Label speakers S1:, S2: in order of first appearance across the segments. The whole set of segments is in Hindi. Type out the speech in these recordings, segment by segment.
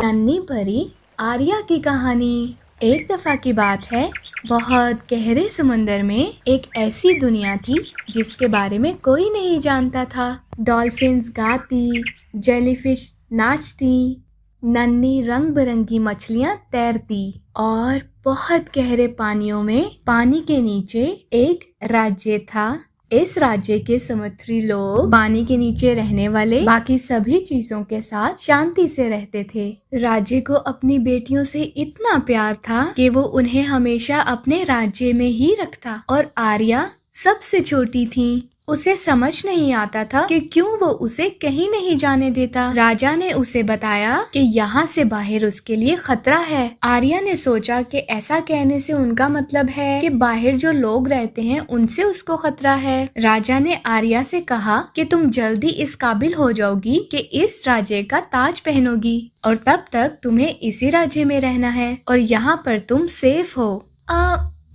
S1: नन्ही परी आर्या की कहानी। एक दफा की बात है, बहुत गहरे समुंदर में एक ऐसी दुनिया थी जिसके बारे में कोई नहीं जानता था। डॉल्फिन्स गाती, जेलीफिश नाचती, नन्ही रंग बिरंगी मछलियां तैरती और बहुत गहरे पानियों में पानी के नीचे एक राज्य था। इस राज्य के समुद्री लोग पानी के नीचे रहने वाले बाकी सभी चीजों के साथ शांति से रहते थे। राज्य को अपनी बेटियों से इतना प्यार था कि वो उन्हें हमेशा अपने राज्य में ही रखता। और आर्या सबसे छोटी थी। उसे समझ नहीं आता था कि क्यों वो उसे कहीं नहीं जाने देता। राजा ने उसे बताया कि यहाँ से बाहर उसके लिए खतरा है। आर्या ने सोचा कि ऐसा कहने से उनका मतलब है कि बाहर जो लोग रहते हैं उनसे उसको खतरा है। राजा ने आर्या से कहा कि तुम जल्दी इस काबिल हो जाओगी कि इस राज्य का ताज पहनोगी और तब तक तुम्हें इसी राज्य में रहना है और यहाँ पर तुम सेफ हो।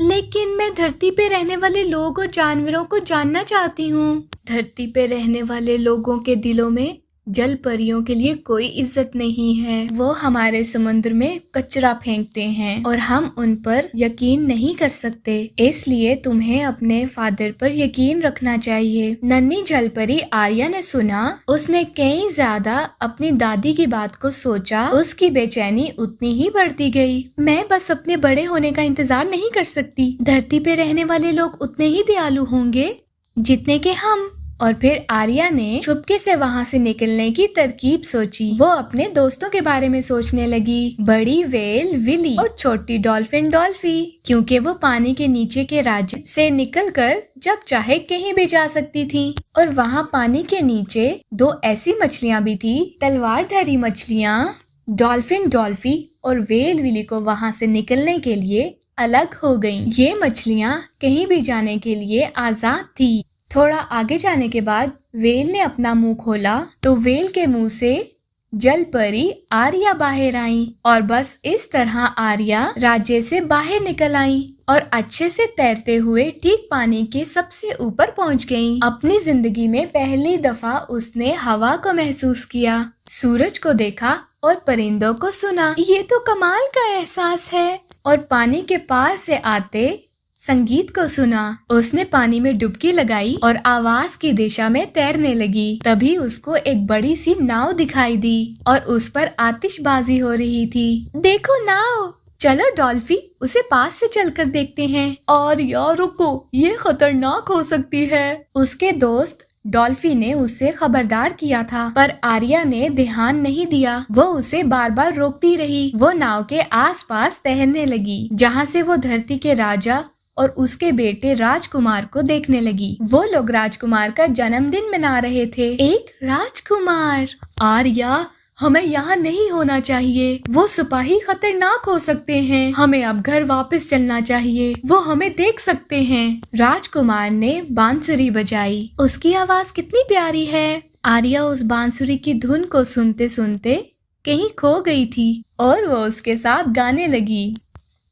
S1: लेकिन मैं धरती पे रहने वाले लोग और जानवरों को जानना चाहती हूँ। धरती पे रहने वाले लोगों के दिलों में जल परियों के लिए कोई इज्जत नहीं है। वो हमारे समुद्र में कचरा फेंकते हैं और हम उन पर यकीन नहीं कर सकते। इसलिए तुम्हें अपने फादर पर यकीन रखना चाहिए। नन्ही जल परी आर्या ने सुना। उसने कई ज्यादा अपनी दादी की बात को सोचा। उसकी बेचैनी उतनी ही बढ़ती गई। मैं बस अपने बड़े होने का इंतजार नहीं कर सकती। धरती पे रहने वाले लोग उतने ही दयालु होंगे जितने के हम। और फिर आर्या ने चुपके से वहाँ से निकलने की तरकीब सोची। वो अपने दोस्तों के बारे में सोचने लगी, बड़ी वेल विली और छोटी डॉल्फिन डॉल्फी, क्योंकि वो पानी के नीचे के राज्य से निकलकर जब चाहे कहीं भी जा सकती थी। और वहाँ पानी के नीचे दो ऐसी मछलियाँ भी थी, तलवारधारी मछलियाँ। डॉल्फिन डॉल्फी और वेल विली को वहाँ से निकलने के लिए अलग हो गयी। ये मछलियाँ कहीं भी जाने के लिए आजाद थी। थोड़ा आगे जाने के बाद वेल ने अपना मुंह खोला तो वेल के मुंह से जल परी आर्या बाहर आई और बस इस तरह आर्या राज्य से बाहर निकल आई और अच्छे से तैरते हुए ठीक पानी के सबसे ऊपर पहुंच गई। अपनी जिंदगी में पहली दफा उसने हवा को महसूस किया, सूरज को देखा और परिंदों को सुना। ये तो कमाल का एहसास है। और पानी के पार से आते संगीत को सुना। उसने पानी में डुबकी लगाई और आवाज की दिशा में तैरने लगी। तभी उसको एक बड़ी सी नाव दिखाई दी और उस पर आतिशबाजी हो रही थी। देखो नाव, चलो डॉल्फी उसे पास से चलकर देखते हैं। और यार रुको, ये खतरनाक हो सकती है। उसके दोस्त डॉल्फी ने उसे खबरदार किया था, पर आर्या ने ध्यान नहीं दिया। वो उसे बार बार रोकती रही। वो नाव के आसपास तैरने लगी, जहाँ से वो धरती के राजा और उसके बेटे राजकुमार को देखने लगी। वो लोग राजकुमार का जन्मदिन मना रहे थे। एक राजकुमार! आर्या, हमें यहाँ नहीं होना चाहिए। वो सिपाही खतरनाक हो सकते हैं। हमें अब घर वापस चलना चाहिए। वो हमें देख सकते हैं। राजकुमार ने बांसुरी बजाई। उसकी आवाज कितनी प्यारी है। आर्या उस बांसुरी की धुन को सुनते सुनते कहीं खो गई थी और वो उसके साथ गाने लगी।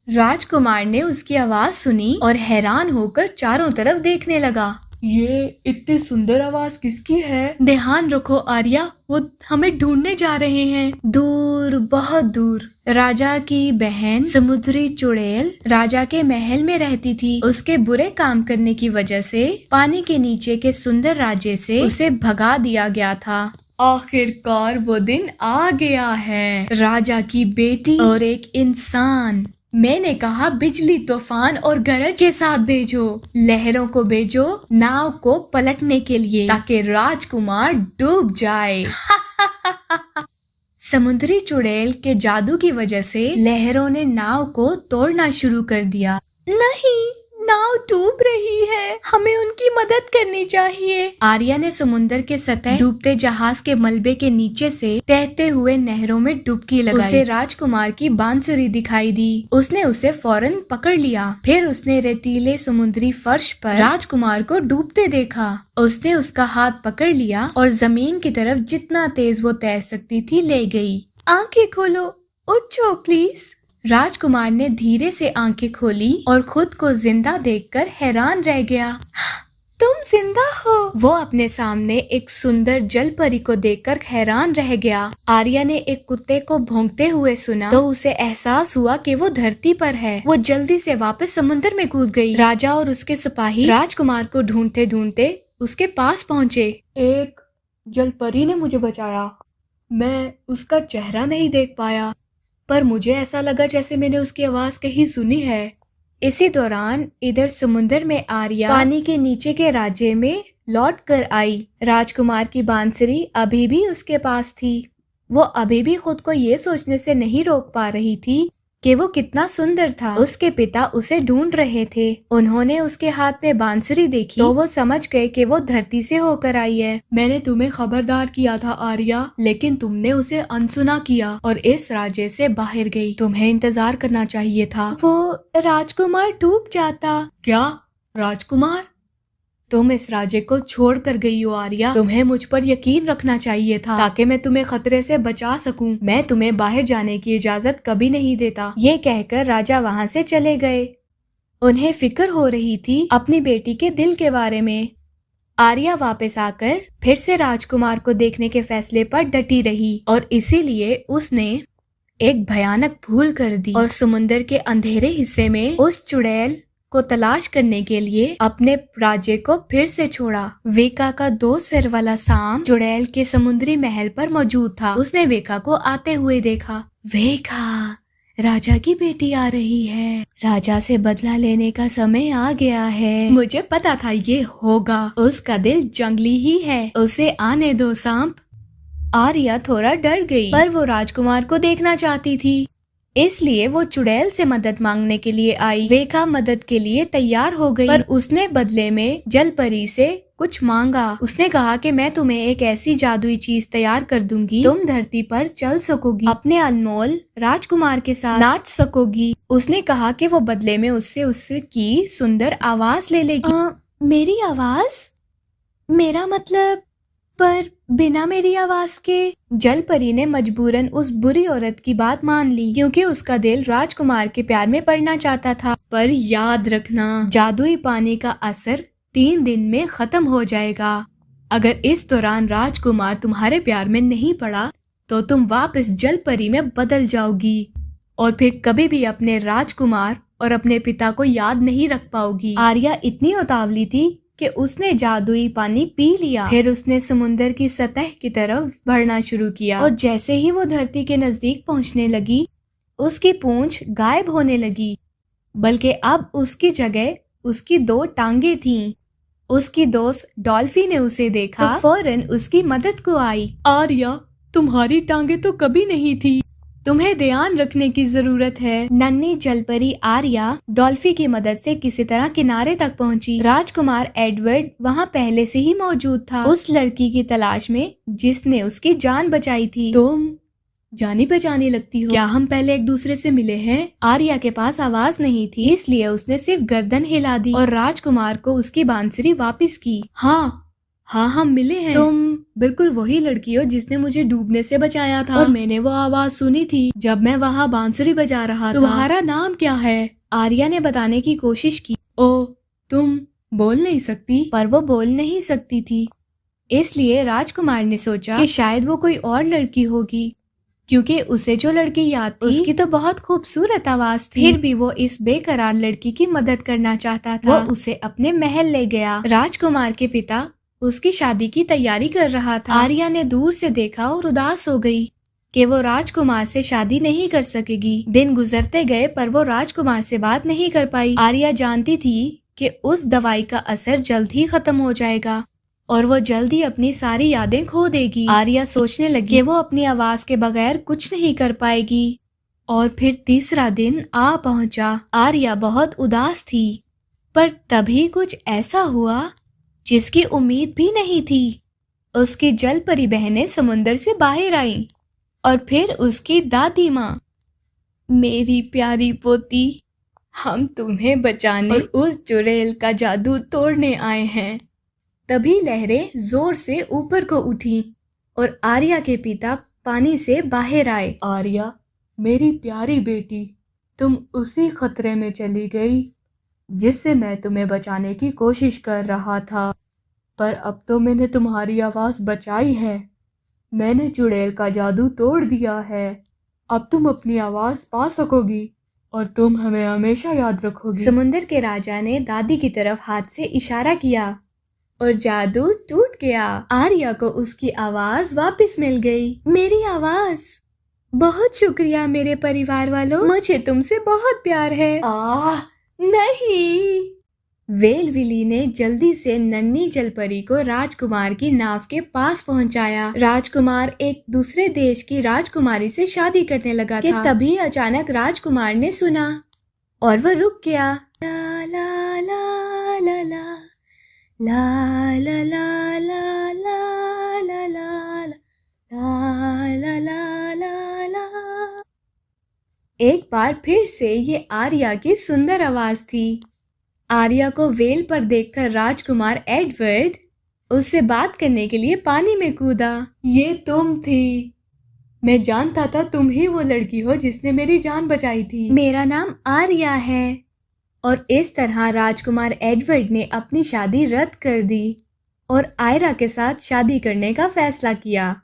S1: राजकुमार ने उसकी आवाज सुनी और हैरान होकर चारों तरफ देखने लगा। ये इतनी सुंदर आवाज किसकी है? ध्यान रखो आर्या, वो हमें ढूंढने जा रहे हैं। दूर, बहुत दूर राजा की बहन समुद्री चुड़ैल राजा के महल में रहती थी। उसके बुरे काम करने की वजह से पानी के नीचे के सुंदर राज्य से उसे भगा दिया गया था। आखिरकार वो दिन आ गया है। राजा की बेटी और एक इंसान। मैंने कहा बिजली, तूफान और गरज के साथ भेजो। लहरों को भेजो नाव को पलटने के लिए, ताकि राजकुमार डूब जाए। समुद्री चुड़ैल के जादू की वजह से लहरों ने नाव को तोड़ना शुरू कर दिया। नहीं, नाव डूब रही है। हमें उनकी मदद करनी चाहिए। आर्या ने समुद्र के सतह डूबते जहाज के मलबे के नीचे से तैरते हुए नहरों में डुबकी लगाई। उसे राजकुमार की बांसुरी दिखाई दी। उसने उसे फौरन पकड़ लिया। फिर उसने रेतीले समुद्री फर्श पर राजकुमार को डूबते देखा। उसने उसका हाथ पकड़ लिया और जमीन की तरफ जितना तेज वो तैर सकती थी ले गई। आंखें खोलो, उठ जाओ प्लीज। राजकुमार ने धीरे से आंखें खोली और खुद को जिंदा देखकर हैरान रह गया। तुम जिंदा हो। वो अपने सामने एक सुंदर जल परी को देखकर हैरान रह गया। आर्या ने एक कुत्ते को भौंकते हुए सुना तो उसे एहसास हुआ कि वो धरती पर है। वो जल्दी से वापस समुद्र में कूद गई। राजा और उसके सिपाही राजकुमार को ढूंढते ढूंढते उसके पास पहुंचे।
S2: एक जल परी ने मुझे बचाया। मैं उसका चेहरा नहीं देख पाया, पर मुझे ऐसा लगा जैसे मैंने उसकी आवाज कहीं सुनी है।
S1: इसी दौरान इधर समुद्र में आर्या पानी के नीचे के राज्य में लौट कर आई। राजकुमार की बांसुरी अभी भी उसके पास थी। वो अभी भी खुद को ये सोचने से नहीं रोक पा रही थी कि वो कितना सुंदर था। उसके पिता उसे ढूंढ रहे थे। उन्होंने उसके हाथ में बांसुरी देखी तो वो समझ गए कि वो धरती से होकर आई है।
S2: मैंने तुम्हें खबरदार किया था आर्या, लेकिन तुमने उसे अनसुना किया और इस राज्य से बाहर गई। तुम्हें इंतजार करना चाहिए था।
S1: वो राजकुमार डूब जाता।
S2: क्या राजकुमार? तुम इस राज्य को छोड़ कर गई हो आर्या। तुम्हें मुझ पर यकीन रखना चाहिए था ताकि मैं तुम्हें खतरे से बचा सकूं। मैं तुम्हें बाहर जाने की इजाजत कभी नहीं देता।
S1: ये कहकर राजा वहां से चले गए। उन्हें फिक्र हो रही थी अपनी बेटी के दिल के बारे में। आर्या वापस आकर फिर से राजकुमार को देखने के फैसले पर डटी रही और इसीलिए उसने एक भयानक भूल कर दी और समुद्र के अंधेरे हिस्से में उस चुड़ैल को तलाश करने के लिए अपने राज्य को फिर से छोड़ा। वेका का 2 सिर वाला सांप चुड़ैल के समुद्री महल पर मौजूद था। उसने वेका को आते हुए देखा। वेका, राजा की बेटी आ रही है। राजा से बदला लेने का समय आ गया है।
S2: मुझे पता था ये होगा।
S1: उसका दिल जंगली ही है। उसे आने दो सांप। आर्या थोड़ा डर गई, पर वो राजकुमार को देखना चाहती थी, इसलिए वो चुड़ैल से मदद मांगने के लिए आई। वेका मदद के लिए तैयार हो गई, पर उसने बदले में जल परी से कुछ मांगा। उसने कहा कि मैं तुम्हें एक ऐसी जादुई चीज तैयार कर दूंगी, तुम धरती पर चल सकोगी, अपने अनमोल राजकुमार के साथ नाच सकोगी। उसने कहा कि वो बदले में उसकी सुंदर आवाज ले लेगी। मेरी आवाज? मेरा मतलब? पर बिना मेरी आवाज के? जल परी ने मजबूरन उस बुरी औरत की बात मान ली, क्योंकि उसका दिल राजकुमार के प्यार में पड़ना चाहता था।
S2: पर याद रखना,
S1: जादुई पानी का असर 3 दिन में खत्म हो जाएगा।
S2: अगर इस दौरान राजकुमार तुम्हारे प्यार में नहीं पड़ा तो तुम वापस जल परी में बदल जाओगी और फिर कभी भी अपने राजकुमार और अपने पिता को याद नहीं रख पाओगी।
S1: आर्या इतनी उतावली थी कि उसने जादुई पानी पी लिया। फिर उसने समुद्र की सतह की तरफ बढ़ना शुरू किया और जैसे ही वो धरती के नजदीक पहुंचने लगी, उसकी पूंछ गायब होने लगी, बल्कि अब उसकी जगह उसकी 2 टांगे थीं। उसकी दोस्त डॉल्फी ने उसे देखा तो फौरन उसकी मदद को आई।
S2: आर्या, तुम्हारी टांगे तो कभी नहीं थी। तुम्हें ध्यान रखने की जरूरत है।
S1: नन्ही जलपरी आर्या डॉल्फी की मदद से किसी तरह किनारे तक पहुंची। राजकुमार एडवर्ड वहां पहले से ही मौजूद था, उस लड़की की तलाश में जिसने उसकी जान बचाई थी।
S2: तुम जानी पहचानी लगती हो। क्या हम पहले एक दूसरे से मिले हैं?
S1: आर्या के पास आवाज नहीं थी, इसलिए उसने सिर्फ गर्दन हिला दी और राजकुमार को उसकी बांसुरी वापस की।
S2: हाँ, हम मिले हैं।
S1: तुम
S2: बिल्कुल वही लड़की हो जिसने मुझे डूबने से बचाया था और मैंने वो आवाज सुनी थी जब मैं वहाँ बांसुरी बजा रहा था। तुम्हारा नाम क्या है?
S1: आर्या ने बताने की कोशिश की।
S2: ओ, तुम बोल नहीं सकती?
S1: पर वो बोल नहीं सकती थी, इसलिए राजकुमार ने सोचा कि शायद वो कोई और लड़की होगी, क्योंकि उसे जो लड़की याद थी उसकी तो बहुत खूबसूरत आवाज थी। फिर भी वो इस बेकरार लड़की की मदद करना चाहता था। वो उसे अपने महल ले गया। राजकुमार के पिता उसकी शादी की तैयारी कर रहा था। आर्या ने दूर से देखा और उदास हो गई कि वो राजकुमार से शादी नहीं कर सकेगी। दिन गुजरते गए पर वो राजकुमार से बात नहीं कर पाई। आर्या जानती थी कि उस दवाई का असर जल्द ही खत्म हो जाएगा और वो जल्द ही अपनी सारी यादें खो देगी। आर्या सोचने लगी कि वो अपनी आवाज के बगैर कुछ नहीं कर पाएगी। और फिर तीसरा दिन आ पहुंचा। आर्या बहुत उदास थी, पर तभी कुछ ऐसा हुआ जिसकी उम्मीद भी नहीं थी। उसकी जल परी बहनें समुंदर से बाहर आईं और फिर उसकी दादी माँ। मेरी प्यारी पोती, हम तुम्हें बचाने और उस चुड़ैल का जादू तोड़ने आए हैं। तभी लहरें जोर से ऊपर को उठी और आर्या के पिता पानी से बाहर आए।
S2: आर्या, मेरी प्यारी बेटी, तुम उसी खतरे में चली गई जिससे मैं तुम्हें बचाने की कोशिश कर रहा था। पर अब तो मैंने तुम्हारी आवाज बचाई है। मैंने चुड़ैल का जादू तोड़ दिया है। अब तुम अपनी आवाज पा सकोगी और तुम हमें हमेशा याद रखोगी।
S1: समुंदर के राजा ने दादी की तरफ हाथ से इशारा किया और जादू टूट गया। आर्या को उसकी आवाज वापस मिल गई। मेरी आवाज। बहुत शुक्रिया मेरे परिवार वालों, मुझे तुमसे बहुत प्यार है। नहीं। वेलविली ने जल्दी से नन्ही जलपरी को राजकुमार की नाव के पास पहुंचाया। राजकुमार एक दूसरे देश की राजकुमारी से शादी करने लगा था कि तभी अचानक राजकुमार ने सुना और वह रुक गया। ला ला ला ला ला ला ला ला ला ला ला ला ला ला ला ला। एक बार फिर से ये आर्या की सुंदर आवाज थी। आर्या को वेल पर देखकर राजकुमार एडवर्ड उससे बात करने के लिए पानी में कूदा।
S2: ये तुम थी। मैं जानता था तुम ही वो लड़की हो जिसने मेरी जान बचाई थी।
S1: मेरा नाम आर्या है। और इस तरह राजकुमार एडवर्ड ने अपनी शादी रद्द कर दी और आयरा के साथ शादी करने का फैसला किया।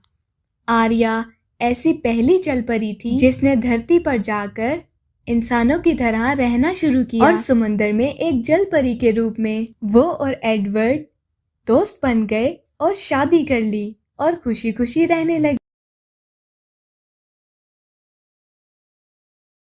S1: आर्या ऐसी पहली जलपरी थी जिसने धरती पर जाकर इंसानों की तरह रहना शुरू किया और समुंदर में एक जलपरी के रूप में वो और एडवर्ड दोस्त बन गए और शादी कर ली और खुशी खुशी रहने लगे।